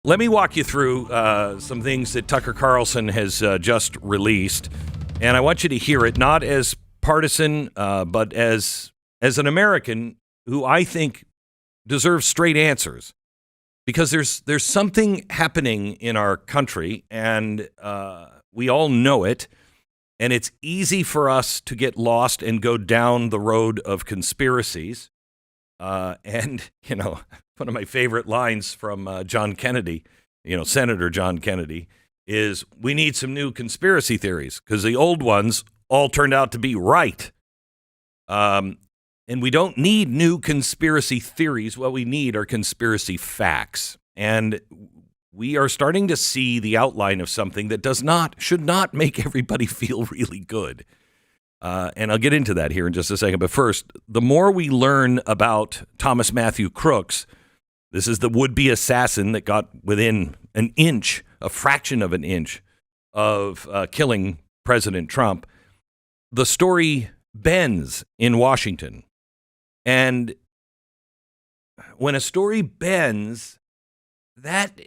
Let me walk you through some things that Tucker Carlson has just released, and I want you to hear it not as partisan, but as an American who I think deserves straight answers, because there's something happening in our country, and we all know it, and it's easy for us to get lost and go down the road of conspiracies. And, you know, one of my favorite lines from John Kennedy, Senator John Kennedy, is we need some new conspiracy theories because the old ones all turned out to be right. And we don't need new conspiracy theories. What we need are conspiracy facts. And we are starting to see the outline of something that should not make everybody feel really good. And I'll get into that here in just a second. But first, the more we learn about Thomas Matthew Crooks, this is the would-be assassin that got within a fraction of an inch of killing President Trump. The story bends in Washington. And when a story bends, that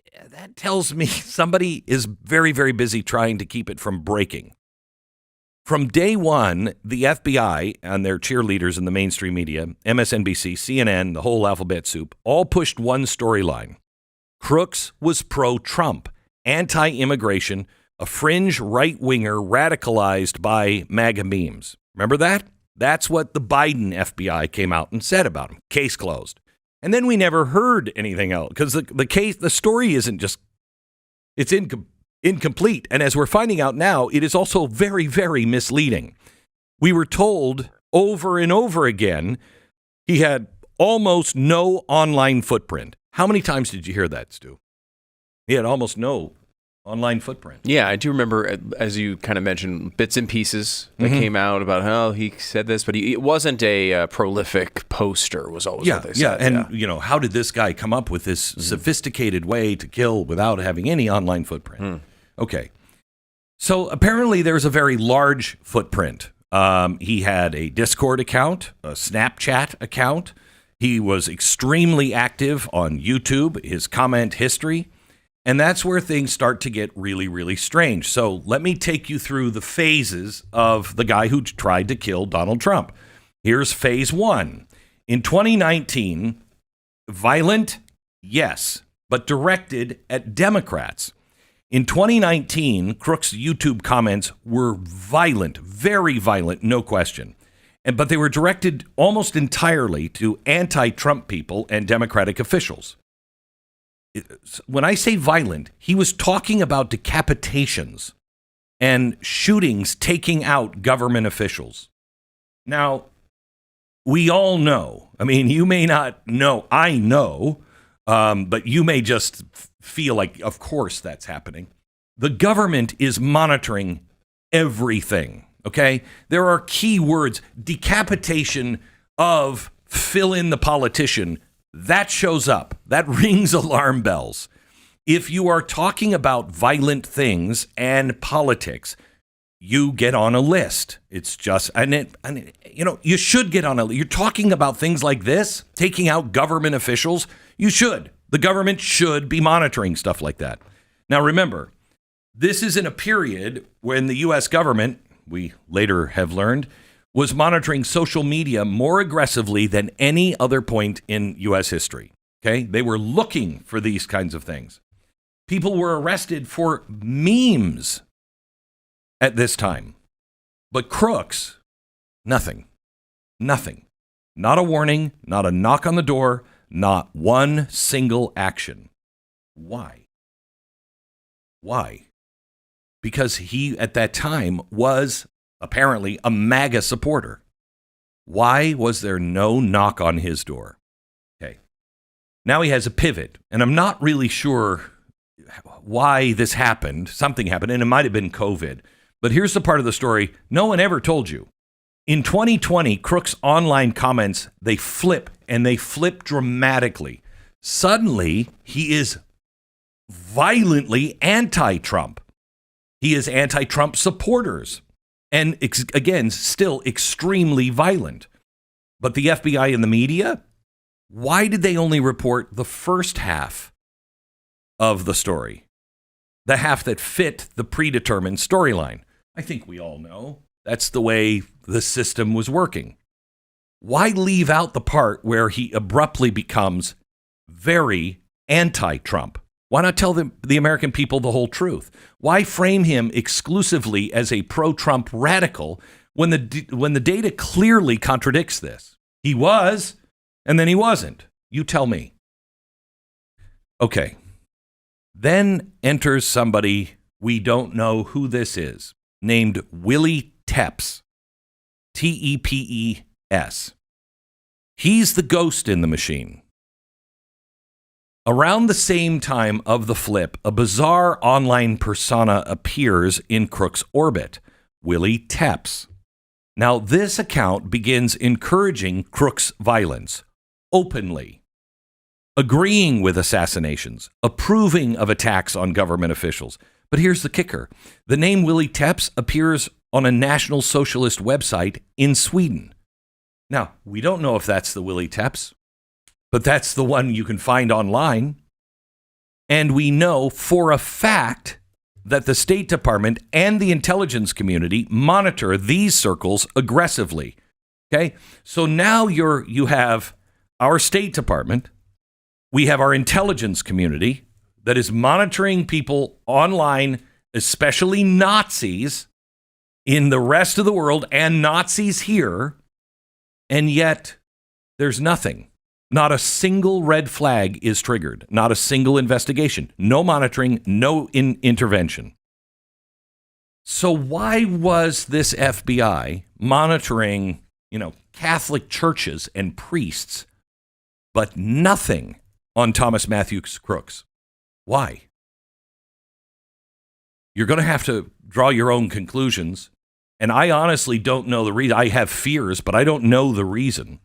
tells me somebody is very, very busy trying to keep it from breaking. From day one, the FBI and their cheerleaders in the mainstream media, MSNBC, CNN, the whole alphabet soup, all pushed one storyline. Crooks was pro-Trump, anti-immigration, a fringe right-winger radicalized by MAGA memes. Remember that? That's what the Biden FBI came out and said about him. Case closed. And then we never heard anything else because the story isn't just, it's incomplete. And as we're finding out now, it is also very, very misleading. We were told over and over again he had almost no online footprint. How many times did you hear that, Stu? He had almost no online footprint. Yeah, I do remember, as you kind of mentioned, bits and pieces that came out about how he said this, but it wasn't a prolific poster, was always what they said. And, how did this guy come up with this sophisticated way to kill without having any online footprint? Okay. So apparently there's a very large footprint. He had a Discord account, a Snapchat account. He was extremely active on YouTube, his comment history. And that's where things start to get really, really strange. So let me take you through the phases of the guy who tried to kill Donald Trump. Here's phase one. In 2019, violent, yes, but directed at Democrats. In 2019, Crooks' YouTube comments were violent, very violent, no question. But they were directed almost entirely to anti-Trump people and Democratic officials. When I say violent, he was talking about decapitations and shootings taking out government officials. Now, we all know, you may not know, I know, but you may just feel like, of course, that's happening. The government is monitoring everything, okay? There are key words, decapitation of fill in the politician. That shows up. That rings alarm bells. If you are talking about violent things and politics, you get on a list. It's just, you should get on a list. You're talking about things like this, taking out government officials. You should. The government should be monitoring stuff like that. Now, remember, this is in a period when the U.S. government, we later have learned, was monitoring social media more aggressively than any other point in U.S. history. Okay? They were looking for these kinds of things. People were arrested for memes at this time. But Crooks, nothing. Nothing. Not a warning, not a knock on the door, not one single action. Why? Why? Because he, at that time, was apparently a MAGA supporter. Why was there no knock on his door? Okay. Now he has a pivot, and I'm not really sure why this happened. Something happened, and it might have been COVID. But here's the part of the story no one ever told you. In 2020, Crooks' online comments, they flip, and they flip dramatically. Suddenly, he is violently anti-Trump. He is anti-Trump supporters. And again, still extremely violent. But the FBI and the media, why did they only report the first half of the story, the half that fit the predetermined storyline. I think we all know that's the way the system was working. Why leave out the part where he abruptly becomes very anti-Trump? Why not tell the American people the whole truth? Why frame him exclusively as a pro-Trump radical when the data clearly contradicts this? He was, and then he wasn't. You tell me. Okay. Then enters somebody, we don't know who this is, named Willie Tepes. T-E-P-E-S. He's the ghost in the machine. Around the same time of the flip, a bizarre online persona appears in Crooks' orbit, Willie Tepes. Now, this account begins encouraging Crooks' violence openly, agreeing with assassinations, approving of attacks on government officials. But here's the kicker. The name Willie Tepes appears on a National Socialist website in Sweden. Now, we don't know if that's the Willie Tepes, but that's the one you can find online. And we know for a fact that the State Department and the intelligence community monitor these circles aggressively. Okay? So now you have our State Department, we have our intelligence community that is monitoring people online, especially Nazis in the rest of the world and Nazis here, and yet there's nothing. Not a single red flag is triggered. Not a single investigation. No monitoring, no intervention. So why was this FBI monitoring, Catholic churches and priests, but nothing on Thomas Matthew Crooks? Why? You're going to have to draw your own conclusions. And I honestly don't know the reason. I have fears, but I don't know the reason.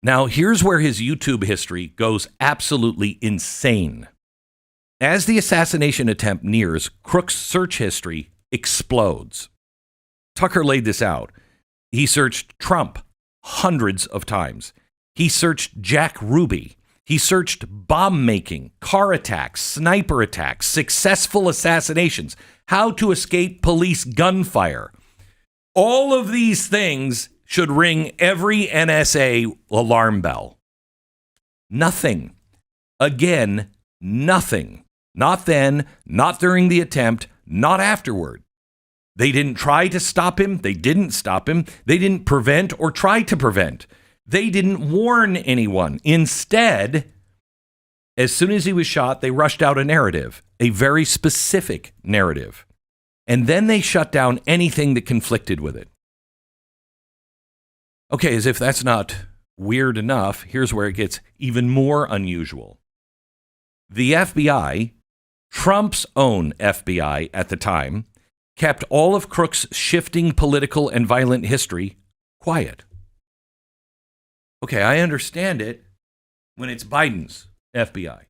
Now, here's where his YouTube history goes absolutely insane. As the assassination attempt nears, Crooks' search history explodes. Tucker laid this out. He searched Trump hundreds of times. He searched Jack Ruby. He searched bomb making, car attacks, sniper attacks, successful assassinations, how to escape police gunfire. All of these things should ring every NSA alarm bell. Nothing. Again, nothing. Not then, not during the attempt, not afterward. They didn't try to stop him. They didn't stop him. They didn't prevent or try to prevent. They didn't warn anyone. Instead, as soon as he was shot, they rushed out a narrative, a very specific narrative. And then they shut down anything that conflicted with it. Okay, as if that's not weird enough, here's where it gets even more unusual. The FBI, Trump's own FBI at the time, kept all of Crooks' shifting political and violent history quiet. Okay, I understand it when it's Biden's FBI.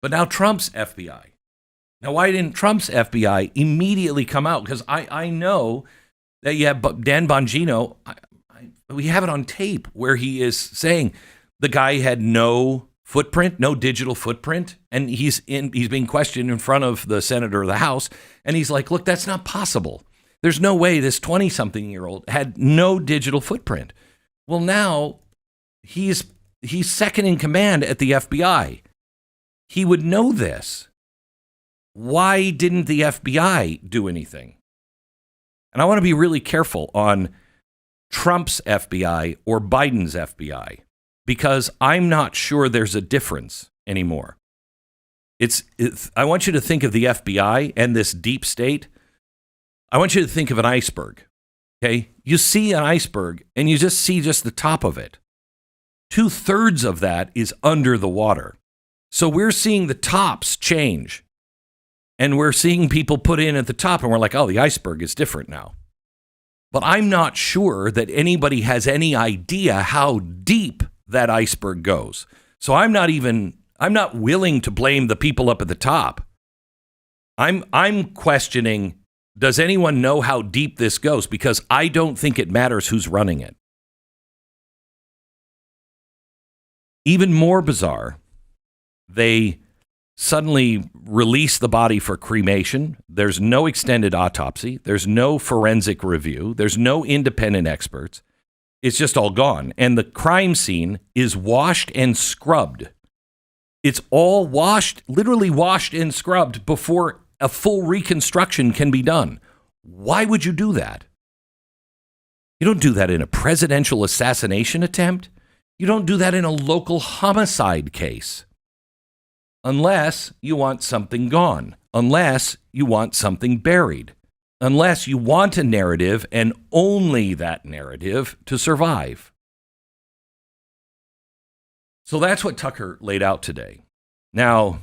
But now Trump's FBI. Now, why didn't Trump's FBI immediately come out? Because I know that, Dan Bongino, we have it on tape where he is saying the guy had no footprint, no digital footprint, and he's being questioned in front of the Senator of the House, and he's like, look, that's not possible. There's no way this 20-something-year-old had no digital footprint. Well, now he's second in command at the FBI. He would know this. Why didn't the FBI do anything? And I want to be really careful on Trump's FBI or Biden's FBI, because I'm not sure there's a difference anymore. I want you to think of the FBI and this deep state. I want you to think of an iceberg. Okay? You see an iceberg and you just see just the top of it. 2/3 of that is under the water. So we're seeing the tops change. And we're seeing people put in at the top and we're like, oh, the iceberg is different now. But I'm not sure that anybody has any idea how deep that iceberg goes. So I'm not willing to blame the people up at the top. I'm questioning, does anyone know how deep this goes? Because I don't think it matters who's running it. Even more bizarre, They suddenly release the body for cremation. There's no extended autopsy. There's no forensic review. There's no independent experts. It's just all gone. And the crime scene is washed and scrubbed. It's all washed, literally washed and scrubbed before a full reconstruction can be done. Why would you do that? You don't do that in a presidential assassination attempt. You don't do that in a local homicide case. Unless you want something gone. Unless you want something buried. Unless you want a narrative and only that narrative to survive. So that's what Tucker laid out today. Now,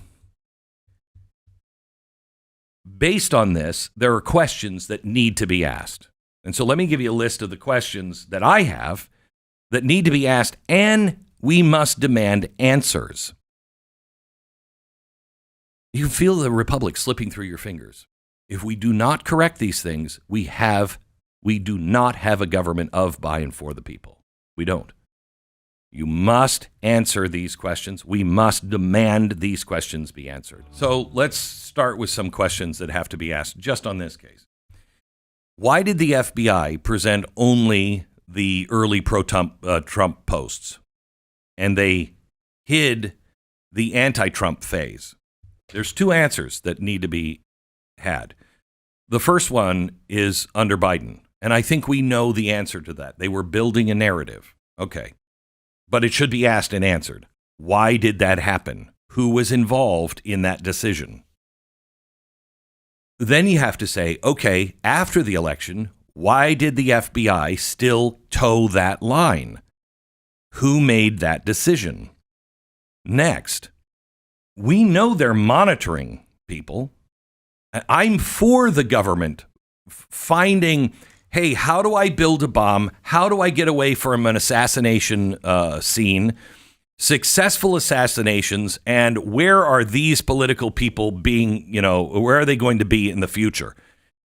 based on this, there are questions that need to be asked. And so let me give you a list of the questions that I have that need to be asked, and we must demand answers. You can feel the republic slipping through your fingers. If we do not correct these things, we do not have a government of, by, and for the people. We don't. You must answer these questions. We must demand these questions be answered. So let's start with some questions that have to be asked just on this case. Why did the FBI present only the early pro-Trump posts, and they hid the anti-Trump phase? There's two answers that need to be had. The first one is under Biden, and I think we know the answer to that. They were building a narrative. Okay. But it should be asked and answered. Why did that happen? Who was involved in that decision? Then you have to say, okay, after the election, why did the FBI still toe that line? Who made that decision? Next, we know they're monitoring people. I'm for the government finding, hey, how do I build a bomb? How do I get away from an assassination scene? Successful assassinations, and where are these political people being, where are they going to be in the future?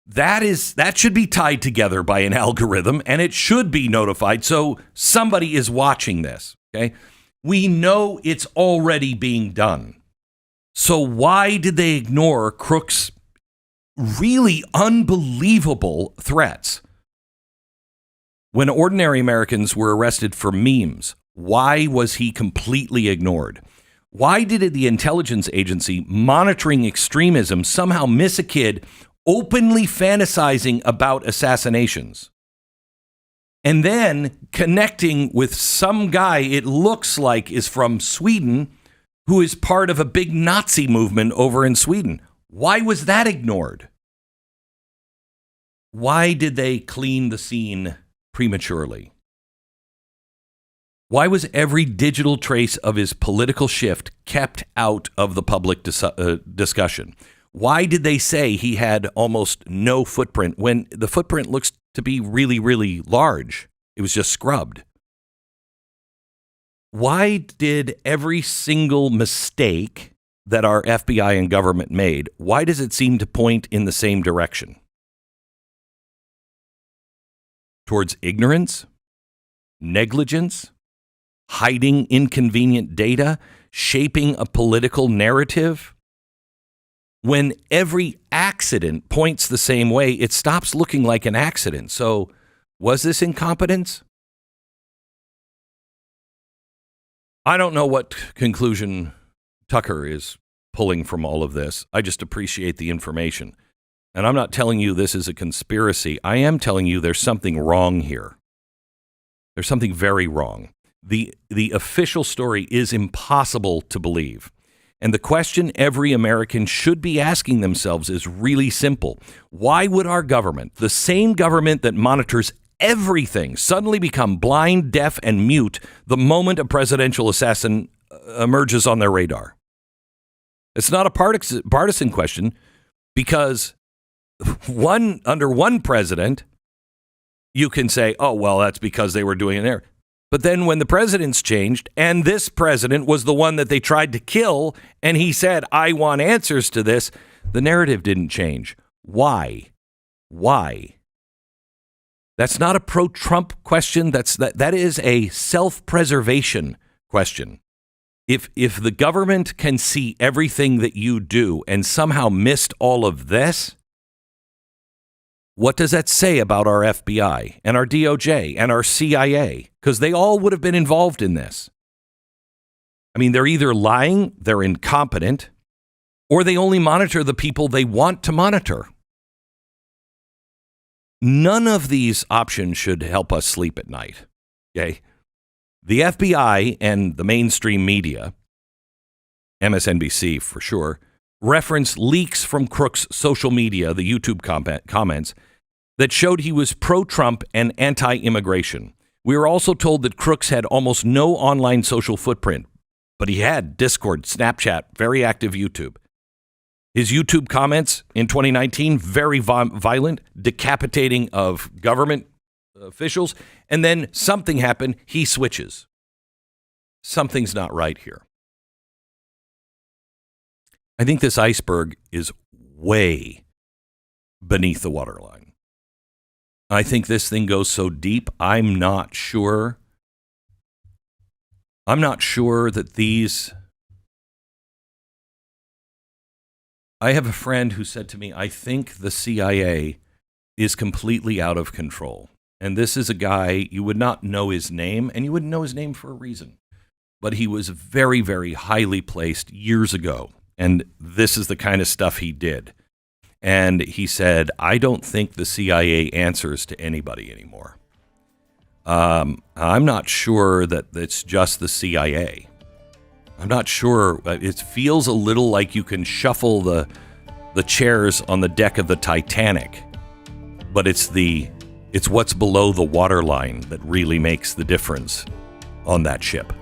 That should be tied together by an algorithm, and it should be notified so somebody is watching this, okay? We know it's already being done. So why did they ignore Crooks' really unbelievable threats? When ordinary Americans were arrested for memes, why was he completely ignored? Why did the intelligence agency monitoring extremism somehow miss a kid openly fantasizing about assassinations? And then connecting with some guy it looks like is from Sweden who is part of a big Nazi movement over in Sweden. Why was that ignored? Why did they clean the scene prematurely? Why was every digital trace of his political shift kept out of the public discussion? Why did they say he had almost no footprint when the footprint looks to be really, really large? It was just scrubbed. Why did every single mistake that our FBI and government made, why does it seem to point in the same direction? Towards ignorance, negligence, hiding inconvenient data, shaping a political narrative? When every accident points the same way, it stops looking like an accident. So, was this incompetence? I don't know what conclusion Tucker is pulling from all of this. I just appreciate the information. And I'm not telling you this is a conspiracy. I am telling you there's something wrong here. There's something very wrong. The official story is impossible to believe. And the question every American should be asking themselves is really simple. Why would our government, the same government that monitors everything, suddenly become blind, deaf, and mute the moment a presidential assassin emerges on their radar? It's not a partisan question, because under one president, you can say, oh, well, that's because they were doing it there. But then when the presidents changed, and this president was the one that they tried to kill, and he said, I want answers to this, the narrative didn't change. Why? Why? That's not a pro-Trump question. That is a self-preservation question. If the government can see everything that you do and somehow missed all of this, what does that say about our FBI and our DOJ and our CIA? Because they all would have been involved in this. I mean, they're either lying, they're incompetent, or they only monitor the people they want to monitor. None of these options should help us sleep at night. Okay? The FBI and the mainstream media, MSNBC for sure, reference leaks from Crooks' social media, the YouTube comments, that showed he was pro-Trump and anti-immigration. We were also told that Crooks had almost no online social footprint, but he had Discord, Snapchat, very active YouTube. His YouTube comments in 2019, very violent, decapitating of government officials, and then something happened, he switches. Something's not right here. I think this iceberg is way beneath the waterline. I think this thing goes so deep, I'm not sure that these... I have a friend who said to me, I think the CIA is completely out of control. And this is a guy, you would not know his name, and you wouldn't know his name for a reason. But he was very, very highly placed years ago. And this is the kind of stuff he did. And he said, I don't think the CIA answers to anybody anymore. I'm not sure that it's just the CIA. I'm not sure. It feels a little like you can shuffle the chairs on the deck of the Titanic, but it's what's below the waterline that really makes the difference on that ship.